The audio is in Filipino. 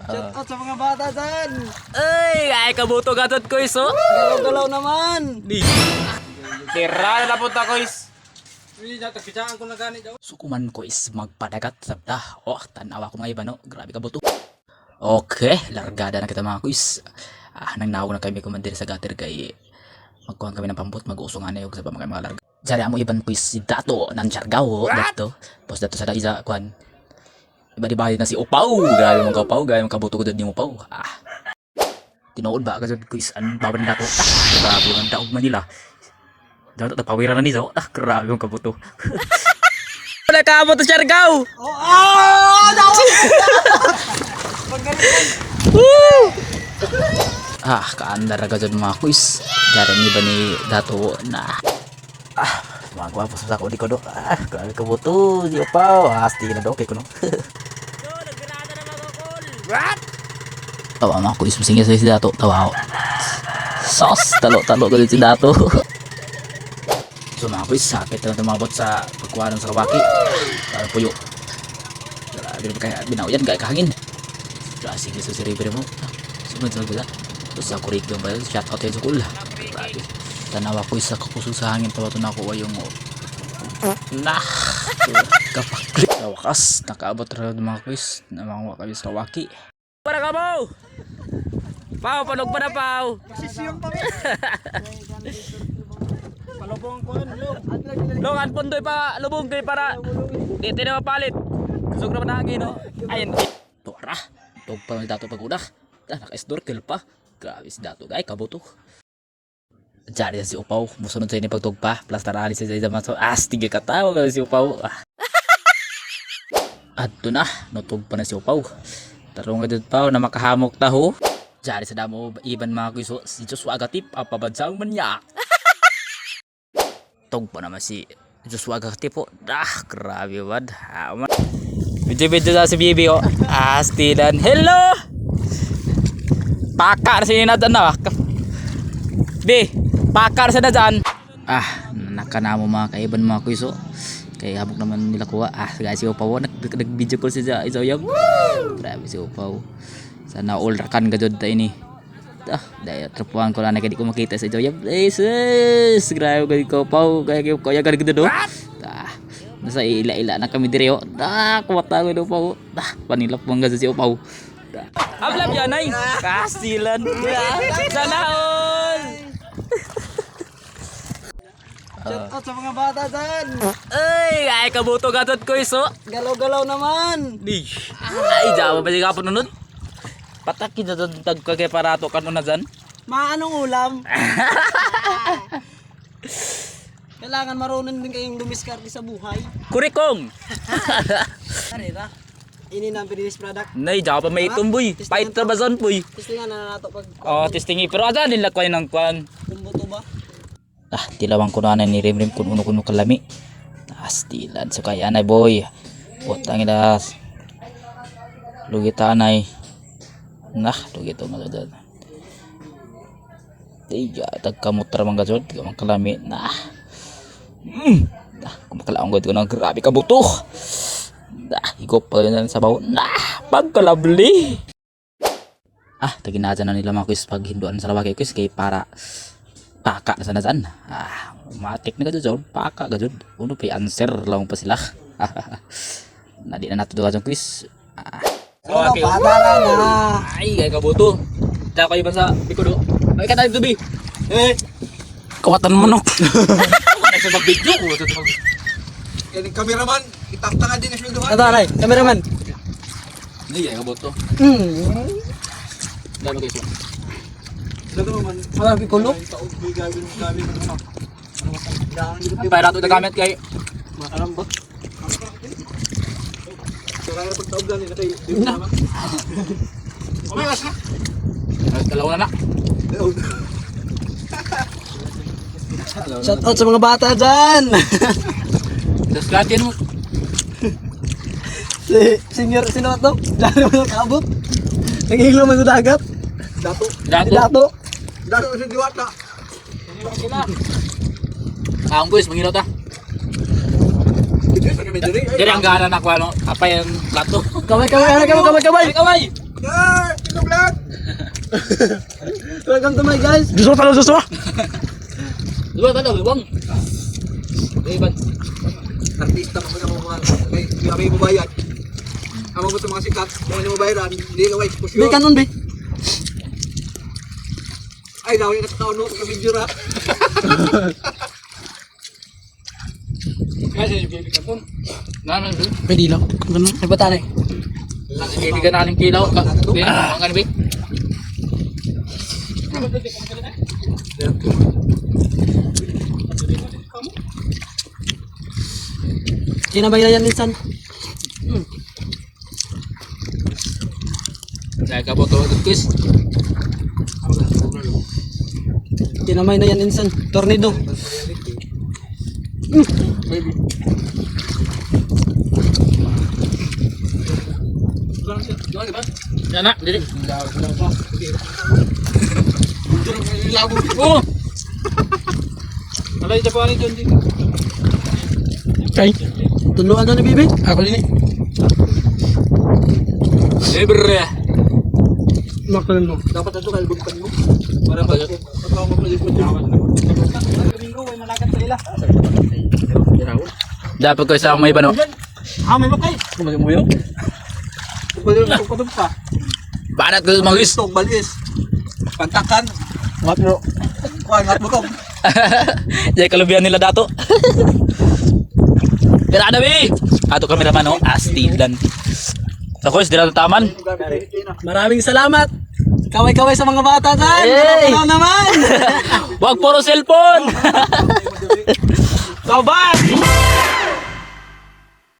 Shout out sa mga bata dyan. Ay, ay kabuto gatot ko iso. Galaw-galaw naman. Di. Tira na punta ko is. Tagpitsaan ko na gani daw. Sukuman ko is magpadagat sabda. Oh, tanawa ko mga iba no. Grabe kabuto. Okay, largada na kita mga kuis. Nang nawag na kami kumandir sa gutter kay magkuhan kami ng pambot, mag-usungan na yung sa mga larga. Jari amo iban kuis si Dato ng Siargao dato. Tapos dato sa isa kuan. Iba di ba na si Upaw. Grabe mong Upaw, grabe mong kabuto ko dad ni Upaw. Tinuod ba ka dyan kuis an baban na dato. Grabe man daog Manila. Dato tapawiran na ni so. Grabe mong kabuto. Wala ka mo to Siargao. Kaandar agad dyan mga kuis. Diyan ni ba ni Dato na magwapo sa ako di ko do. Grabe kabuto di Upaw. Asti na do okay ko no. What? Tawa mga kuis masingya sa si Dato. Tawa ako. Sos talo-talo ko si Dato. So mga kuis sakit na tumabot sa pagkuha ng Sarawaki. Para puyo. Grabe na kaya binaw yan gaya kahangin. Sige sa river mo. Sunod bila. Terus sa curriculum ba shout out sa school. Grabe. Tanawa ko isa kapuso sa hangin tawato na ako yung kapaklik na wakas nakaabot rin mga quiz na mga kami sa Waki. Para ka mo! Pau, panog pa na Pau! Sisiyong pa rin. Palubong ko yun. Longan pundoy pa lubong kay para dito na mapalit. Kusog naman hangin no? Ayun. Tora! Tog pa ng Dato pag-una. Naka-snorkel pa. Grabe si Dato guy, kabuto. Diyan si Upaw, musunod sa inyo pagtugpa. Plastarahan siya sa isang maso. Tiga katawa ka si Upaw. Adto na, nutugpa na si Upaw. Tarong ka dito Paw na makahamok taho. Diyan sa damo, iban mga kuiso. Si Joshua Agatip, pabadsang manyak. Tugpa naman si Joshua Agatip po. Grabe wad. Video-video na si Bibi oh. Astilan. Hello! Pakar sini na dyan na. Be, pakar sa na dyan. Nakanamo mga kaiban mga kuiso. Kaya habok naman nila kuha. Guys, si Upaw. Nag-video call siya. Isoyang. Grabe si Upaw. Sana all rakan ka dyan tayo ni. Dahil trapuan ko lang na hindi ko makita sa Isoyang. Jesus! Grabe ka Upaw. Kaya ka nagda do. Nasa ila-ila na kami dire. Kuwata ko do Upaw. Panilap mo nga si Upaw. Ablab yan ay kasilan. Sana all. Shout out sa mga bata dyan. Ay, ay kabuto gatot ko iso. Galaw-galaw naman. Di. Ay, jawa ba siya kapon nun? Patakin na doon tagkagay parato ka nun na dyan. Maanong ulam? Kailangan marunong din kayong dumiskarte sa buhay. Kurikong. Kanina. Ini na ang finished product. Nay, jawa pa may itong boy. Pahit trabazon boy. Testingan na nato pag Testingi. Pero ada nila kway ng kwan. kumbuto ba? Tilawang ko na ni Rimrim kung uno-uno kalami. Tilan. So kaya anay boy. Putang ina. Lugita anay. Lugito nga doon. Tiga. Tagkamutra mga gajod. Tigamang kalami. Kumakalaang ko ng grabe kabuto. Higop pa rin sa bawo. Pagkalabli. Taginadya na nila mga quiz pag hinduan sa Sarawaki quiz kay para paka na sana dyan. Matik na ka dyan. Paka ka dyan. Uno pa answer lang pa sila. Di na nato doon ka dyan quiz. Okay. Bata na. Ay, kaya kabuto. Tsaka kayo ba sa Picodo? Ay, ka tayo tubi. Kawatan mo no. Sa mag-video. Yan yung cameraman, itang-tangan din ang sweldohan. Kataray, cameraman. Hindi, kaya kabuto. Dami kayo siya. Sila naman, Marami kulok. taog may gawin mo. Para nato na gamit kay Alam ba? So kaya na pagtaog lang nila kayo. Umiwas na. dalawa na. Shout out sa mga bata dyan. Tapos lahat mo. Senior, sino to? Diyan naman nakabot. Nangihilo man sa dagat. Dato. Dato. Dato sa diwata. Ang guys, mangilaw ta. Jadi ang gana na ko ano, apa yung plato. Kamay. Kamay! Pino Vlog! Welcome to my guys. Gusto ko talo, gusto ko. Luwang talo, luwang. Iban. Artista mo na mga may mabayad. Amo ko sa mga sikat, kung ano mabayaran, hindi ka wait po Be, kanon be. Ay, daw yung nakataon mo sa video ra. Pwede lang. Ganun. Ay, bata na eh. Bibigyan natin kilaw. Ang kanibay. Kinabay na yan, Linsan. Dahil ka po ito, Chris. Kinamay na yan, Linsan. Tornado. Yan na, dili. Oh! Alay, ito pa rin dyan dito. Okay. Tuluan na ni Bibi. Ako din eh. Libre. Makalan mo. Dapat ito kalbugtan mo. Para pag ako magpalipod mo. Domingo, ay malakat sa ila. Dapat ko isa may bano. May bakay. Kumaga mo yun. Pagpatog pa. Banat ko mga guys. Itong balis. Pantakan. What bro? Kuha, ngat mo kong. Jay kalubian nila dato. Tira na bi. Ato kameraman no, astidan. Ako is dira taman. Maraming salamat. Kaway-kaway sa mga bata dyan. Hey! Ano naman? Wag puro cellphone. Kaban.